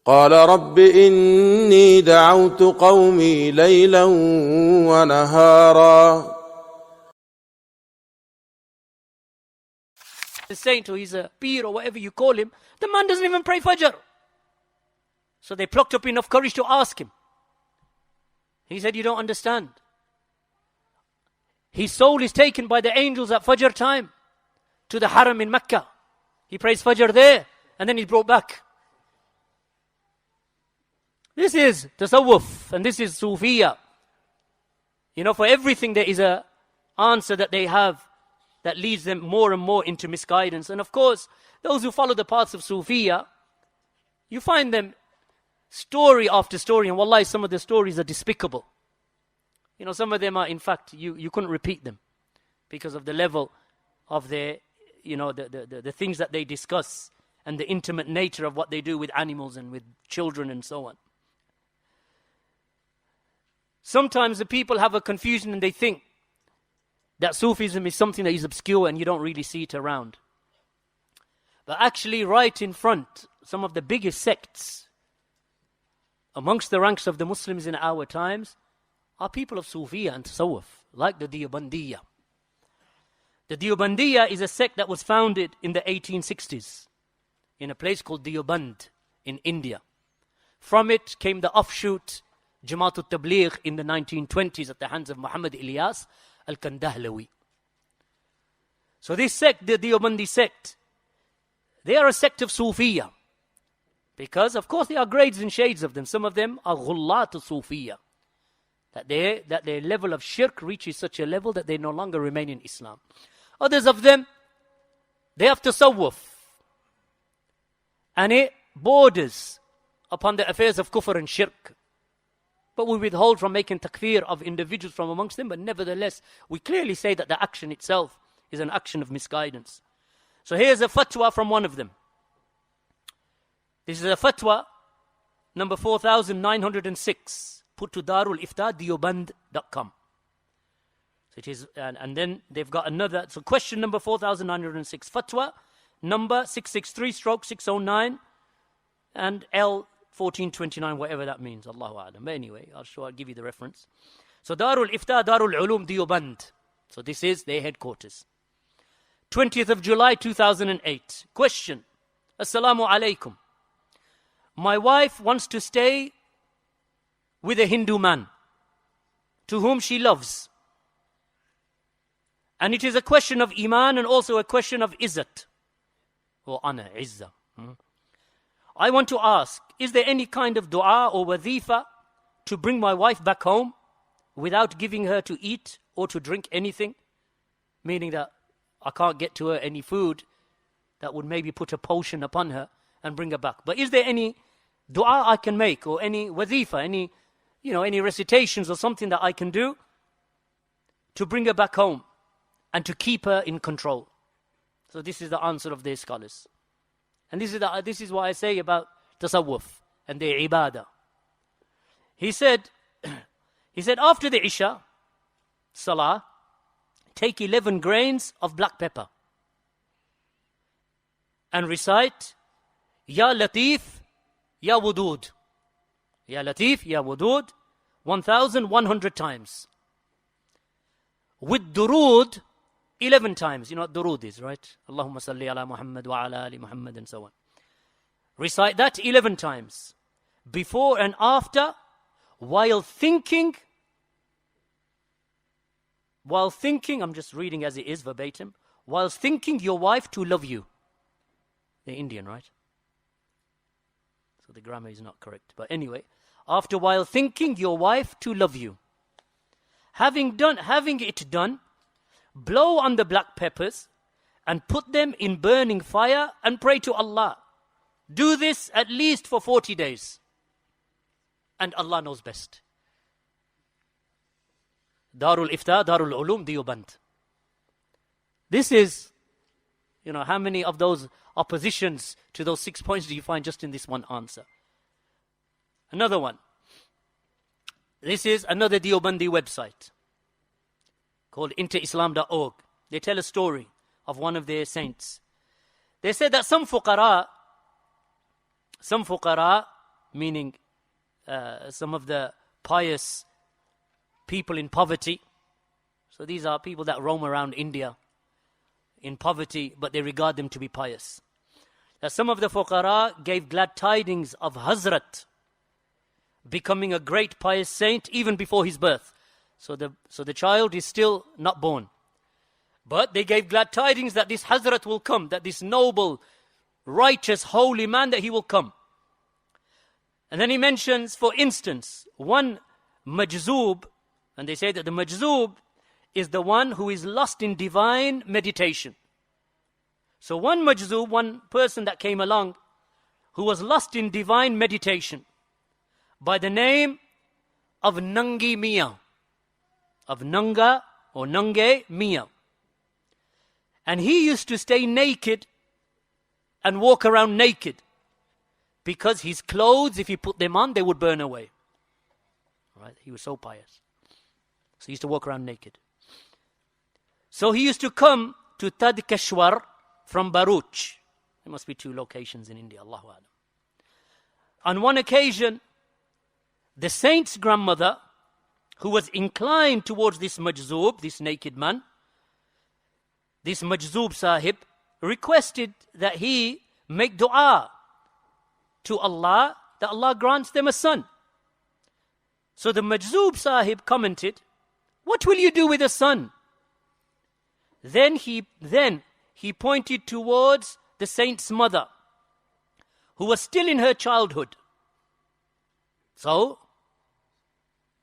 قال رب إني دعوت قومي ليلا ونهارا. The saint, or he's a peer or whatever you call him, the man doesn't even pray Fajr. So they plucked up enough courage to ask him. He said, you don't understand. His soul is taken by the angels at Fajr time to the Haram in Mecca. He prays Fajr there and then he's brought back. This is Tassawuf and this is Sufiyyah. You know, for everything there is a answer that they have that leads them more and more into misguidance. And of course, those who follow the paths of Sufiyyah, you find them story after story, and wallahi, some of the stories are despicable. You know, some of them are, in fact, you couldn't repeat them because of the level of their, you know, the things that they discuss and the intimate nature of what they do with animals and with children and so on. Sometimes the people have a confusion and they think that Sufism is something that is obscure and you don't really see it around. But actually, right in front, some of the biggest sects amongst the ranks of the Muslims in our times are people of Sufiyyah and Tassawuf, like the Deobandi. The Deobandi is a sect that was founded in the 1860s in a place called Deoband in India. From it came the offshoot Jamaat al-Tabligh in the 1920s at the hands of Muhammad Ilyas al-Kandahlawi. So this sect, the Deobandi sect, they are a sect of Sufiyyah. Because, of course, there are grades and shades of them. Some of them are ghullat al-Sufiyyah. That their level of shirk reaches such a level that they no longer remain in Islam. Others of them, they have Tassawuf. And it borders upon the affairs of kufr and shirk. But we withhold from making takfir of individuals from amongst them, but nevertheless, we clearly say that the action itself is an action of misguidance. So here's a fatwa from one of them. This is a fatwa number 4906, put to darulifta@deoband.com. So it is, and then they've got another, so question number 4906, fatwa number 663/609 and L1429, whatever that means, Allahu A'lam. But anyway, I'll give you the reference. So Darul Ifta, Darul Ulum, Deoband. So this is their headquarters. 20th of July 2008. Question. As-Salāmu alaykum. My wife wants to stay with a Hindu man to whom she loves. And it is a question of Iman and also a question of Izzat. Or honor, Izzah. I want to ask, is there any kind of dua or wadhifa to bring my wife back home without giving her to eat or to drink anything? Meaning that I can't get to her any food that would maybe put a potion upon her and bring her back. But is there any dua I can make or any wadhifa, any recitations or something that I can do to bring her back home and to keep her in control? So this is the answer of their scholars. And this is what I say about Tassawuf and their ibadah. He said after the Isha Salah, take 11 grains of black pepper and recite Ya Latif, Ya Wudud. Ya Latif, Ya Wudud 1,100 times. With durood 11 times. You know what durood is, right? Allahumma salli ala Muhammad wa ala ali Muhammad and so on. Recite that 11 times. Before and after, while thinking, I'm just reading as it is verbatim, while thinking your wife to love you. They're Indian, right? So the grammar is not correct. But anyway, while thinking your wife to love you. Having it done, blow on the black peppers and put them in burning fire and pray to Allah. Do this at least for 40 days. And Allah knows best. Darul Ifta, Darul Ulum, Deoband. This is, how many of those oppositions to those 6 points do you find just in this one answer? Another one. This is another Deobandi website called interislam.org. They tell a story of one of their saints. They said that some fuqara meaning some of the pious people in poverty. So these are people that roam around India in poverty, but they regard them to be pious. Some of the fuqara gave glad tidings of Hazrat becoming a great pious saint even before his birth. So the child is still not born. But they gave glad tidings that this Hazrat will come, that this noble, righteous, holy man, that he will come. And then he mentions, for instance, one majzoob, and they say that the majzoob is the one who is lost in divine meditation. So one majzoob, one person that came along who was lost in divine meditation by the name of Nangi Miya, of Nanga or Nange Miya. And he used to stay naked and walk around naked because his clothes, if he put them on, they would burn away. Right? He was so pious. So he used to walk around naked. So he used to come to Tadkeshwar from Bharuch. There must be 2 locations in India, Allahu A'lam. On one occasion, the saint's grandmother, who was inclined towards this majzoob, this naked man, this majzoob sahib, requested that he make dua to Allah, that Allah grants them a son. So the majzoob sahib commented, "What will you do with a son?" Then he pointed towards the saint's mother, who was still in her childhood. So,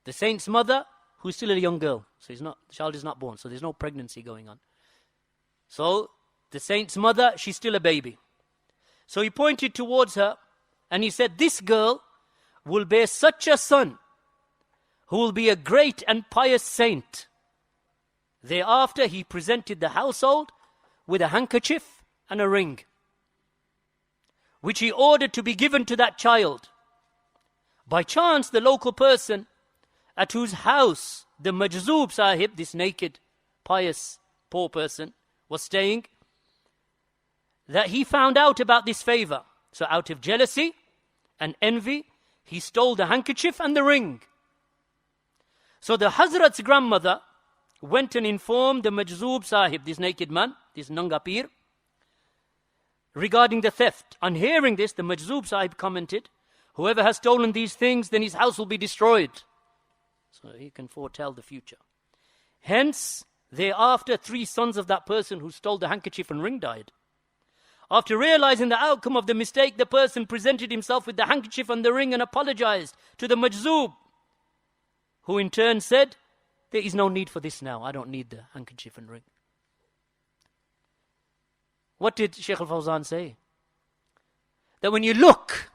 the saint's mother, who's still a young girl, so the child is not born, so there's no pregnancy going on. So, the saint's mother, she's still a baby. So he pointed towards her, and he said, "This girl will bear such a son, who will be a great and pious saint." Thereafter, he presented the household with a handkerchief and a ring, which he ordered to be given to that child. By chance, the local person at whose house the majzoob sahib, this naked, pious, poor person, was staying, that he found out about this favor. So out of jealousy and envy, he stole the handkerchief and the ring. So the Hazrat's grandmother went and informed the majzoob sahib, this naked man, this Nanga Pir, regarding the theft. On hearing this, the majzoob sahib commented, "Whoever has stolen these things, then his house will be destroyed." So he can foretell the future. Hence, thereafter, 3 sons of that person who stole the handkerchief and ring died. After realizing the outcome of the mistake, the person presented himself with the handkerchief and the ring and apologized to the majzoob, who in turn said, "There is no need for this now. I don't need the handkerchief and ring." What did Shaykh al-Fawzan say? That when you look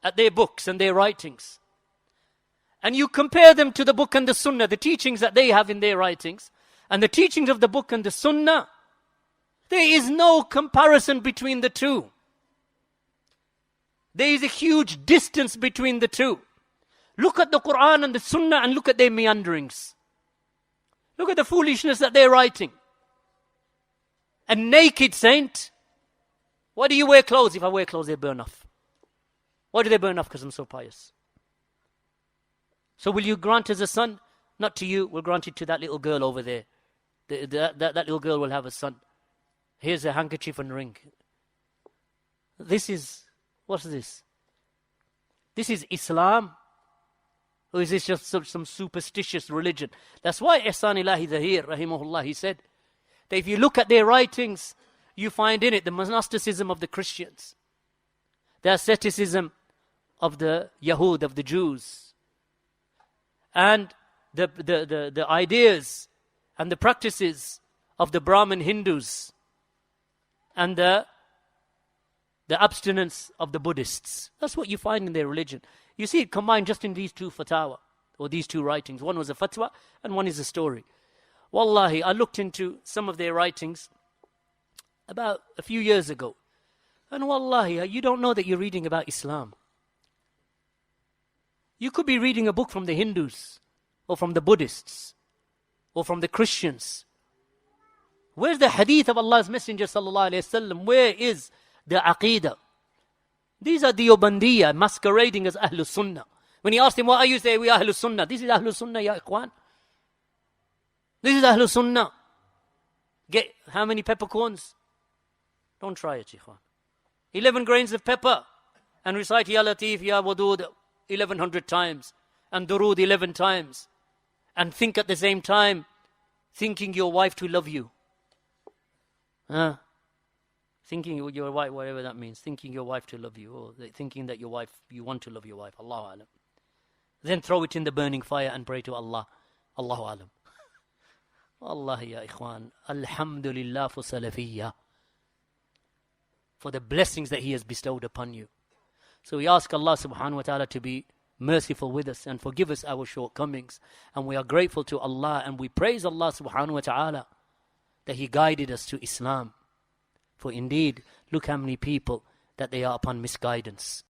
at their books and their writings, and you compare them to the book and the sunnah, the teachings that they have in their writings, and the teachings of the book and the sunnah, there is no comparison between the two. There is a huge distance between the two. Look at the Quran and the sunnah and look at their meanderings. Look at the foolishness that they're writing. A naked saint. Why do you wear clothes? If I wear clothes, they burn off. Why do they burn off? Because I'm so pious. So will you grant us a son? Not to you, we'll grant it to that little girl over there. That little girl will have a son. Here's a handkerchief and ring. What's this? This is Islam? Or is this just some superstitious religion? That's why Ihsanillahi Zahir, rahimahullah, he said, that if you look at their writings, you find in it the monasticism of the Christians, the asceticism of the Yahud, of the Jews, and the ideas and the practices of the Brahmin Hindus, and the abstinence of the Buddhists. That's what you find in their religion. You see it combined just in these 2 fatwa, or these 2 writings. One was a fatwa, and one is a story. Wallahi, I looked into some of their writings about a few years ago. And wallahi, you don't know that you're reading about Islam. You could be reading a book from the Hindus, or from the Buddhists, or from the Christians. Where's the hadith of Allah's Messenger sallallahu alaihi wasallam? Where is the aqeedah? These are Deobandiyah masquerading as Ahlul Sunnah. When he asked him, what are you saying? We are Ahlul Sunnah. This is Ahlul Sunnah, ya ikhwan. This is Ahlul Sunnah. Get how many peppercorns? Don't try it, ikhwan. 11 grains of pepper. And recite Ya Latif, Ya Wadud 1100 times. And Durood 11 times. And think at the same time, thinking your wife to love you. Thinking your wife, whatever that means, thinking your wife to love you, or thinking that you want to love your wife, Allahu Alam. Then throw it in the burning fire and pray to Allah, Allahu Alam. Allah ya ikhwan, Alḥamdulillāh for Salafiyyah, for the blessings that He has bestowed upon you. So we ask Allah subhanahu wa ta'ala to be merciful with us and forgive us our shortcomings. And we are grateful to Allah and we praise Allah subhanahu wa ta'ala that He guided us to Islam. For indeed, look how many people that they are upon misguidance.